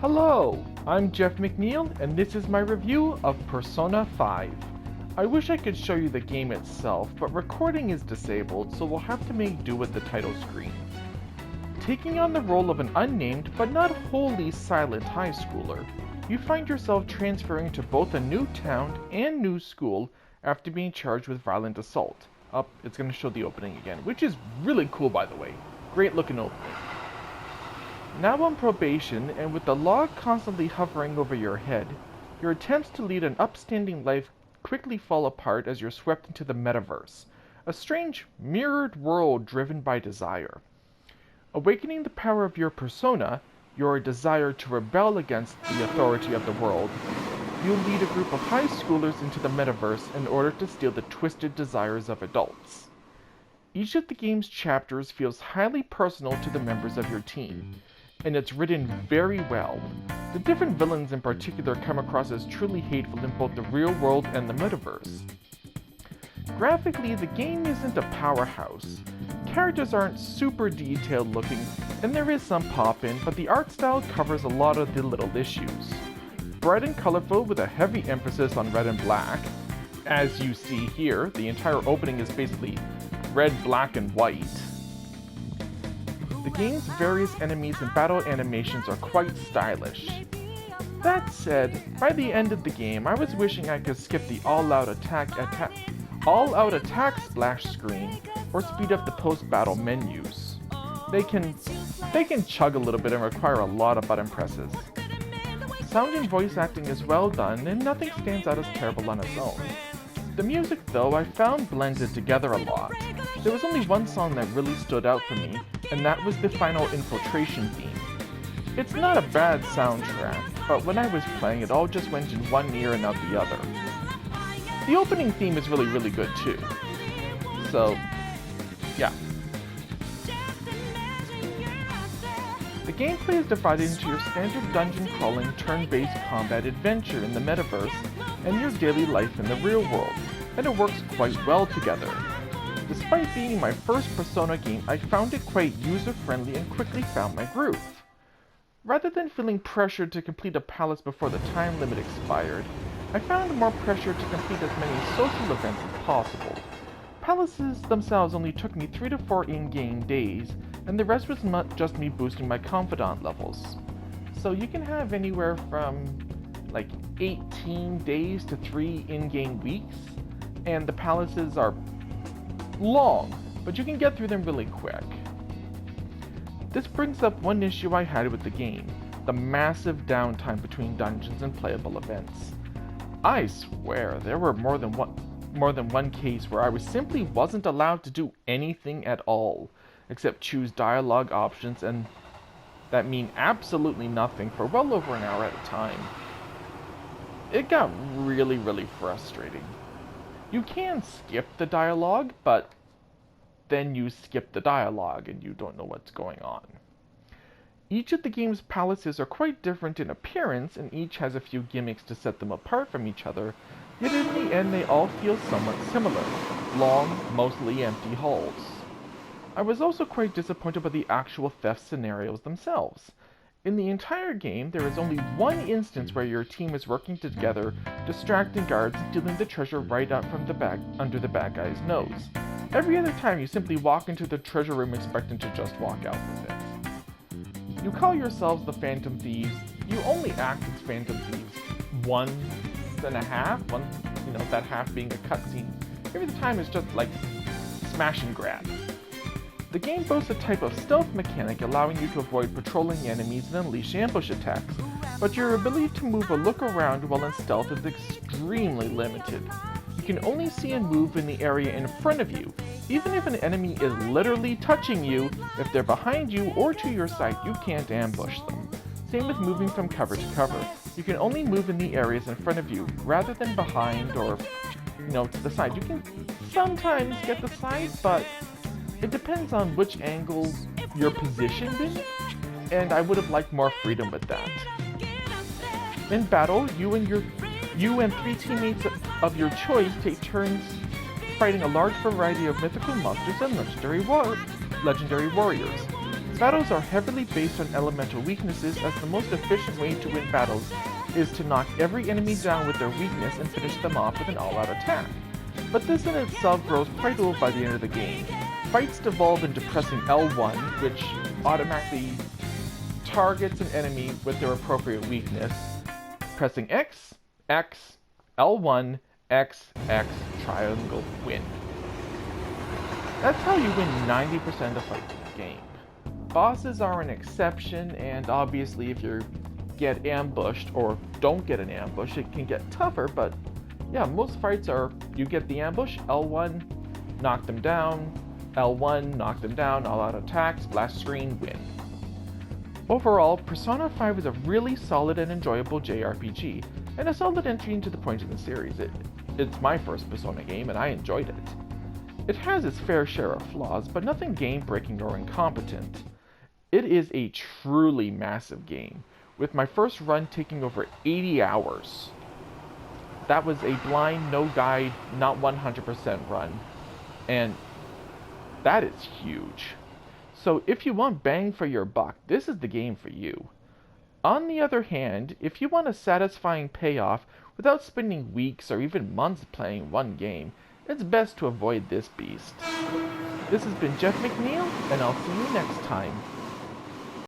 Hello, I'm Jeff McNeil, and this is my review of Persona 5. I wish I could show you the game itself, but recording is disabled, so we'll have to make do with the title screen. Taking on the role of an unnamed but not wholly silent high schooler, you find yourself transferring to both a new town and new school after being charged with violent assault. It's going to show the opening again, which is really cool, by the way. Great looking opening. Now on probation, and with the law constantly hovering over your head, your attempts to lead an upstanding life quickly fall apart as you're swept into the metaverse, a strange, mirrored world driven by desire. Awakening the power of your persona, your desire to rebel against the authority of the world, you'll lead a group of high schoolers into the metaverse in order to steal the twisted desires of adults. Each of the game's chapters feels highly personal to the members of your team, and it's written very well. The different villains in particular come across as truly hateful in both the real world and the metaverse. Graphically, the game isn't a powerhouse. Characters aren't super detailed looking, and there is some pop-in, but the art style covers a lot of the little issues. Bright and colorful with a heavy emphasis on red and black. As you see here, the entire opening is basically red, black, and white. The game's various enemies and battle animations are quite stylish. That said, by the end of the game, I was wishing I could skip the all-out attack splash screen or speed up the post-battle menus. They can chug a little bit and require a lot of button presses. Sound and voice acting is well done, and nothing stands out as terrible on its own. The music, though, I found blended together a lot. There was only one song that really stood out for me, and that was the final infiltration theme. It's not a bad soundtrack, but when I was playing, it all just went in one ear and out the other. The opening theme is really good too. So, yeah. The gameplay is divided into your standard dungeon crawling, turn-based combat adventure in the metaverse and your daily life in the real world, and it works quite well together. Despite being my first Persona game, I found it quite user-friendly and quickly found my groove. Rather than feeling pressured to complete a palace before the time limit expired, I found more pressure to complete as many social events as possible. Palaces themselves only took me 3 to 4 in-game days, and the rest was just me boosting my confidant levels. So you can have anywhere from like 18 days to 3 in-game weeks, and the palaces are long, but you can get through them really quick. This brings up one issue I had with the game, the massive downtime between dungeons and playable events. I swear there were more than one case where I simply wasn't allowed to do anything at all, except choose dialogue options and that mean absolutely nothing for well over an hour at a time. It got really frustrating. You can skip the dialogue, but then you skip the dialogue and you don't know what's going on. Each of the game's palaces are quite different in appearance, and each has a few gimmicks to set them apart from each other, yet in the end they all feel somewhat similar, long, mostly empty halls. I was also quite disappointed by the actual theft scenarios themselves. In the entire game, there is only one instance where your team is working together, distracting guards and stealing the treasure right out from under the bad guy's nose. Every other time you simply walk into the treasure room expecting to just walk out with it. You call yourselves the Phantom Thieves. You only act as Phantom Thieves once and a half, that half being a cutscene. Every other time is just like smash and grab. The game boasts a type of stealth mechanic allowing you to avoid patrolling enemies and unleash ambush attacks, but your ability to move or look around while in stealth is extremely limited. You can only see and move in the area in front of you. Even if an enemy is literally touching you, if they're behind you or to your side, you can't ambush them. Same with moving from cover to cover. You can only move in the areas in front of you, rather than behind or, to the side. You can sometimes get the side, but it depends on which angle you're positioned in, and I would have liked more freedom with that. In battle, you and 3 teammates of your choice take turns fighting a large variety of mythical monsters and legendary warriors. Battles are heavily based on elemental weaknesses, as the most efficient way to win battles is to knock every enemy down with their weakness and finish them off with an all-out attack. But this in itself grows quite old by the end of the game. Fights devolve into pressing L1, which automatically targets an enemy with their appropriate weakness, pressing X, X, L1, X, X, triangle, win. That's how you win 90% of fights in the game. Bosses are an exception, and obviously if you get ambushed or don't get an ambush, it can get tougher, but yeah, most fights are you get the ambush, L1, knock them down, L1, knock them down, all-out attack, splash screen, win. Overall, Persona 5 is a really solid and enjoyable JRPG, and a solid entry into the point in the series. It's my first Persona game, and I enjoyed it. It has its fair share of flaws, but nothing game-breaking or incompetent. It is a truly massive game, with my first run taking over 80 hours. That was a blind, no guide, not 100% run, and that is huge. So if you want bang for your buck, this is the game for you. On the other hand, if you want a satisfying payoff without spending weeks or even months playing one game, it's best to avoid this beast. This has been Jeff McNeil, and I'll see you next time.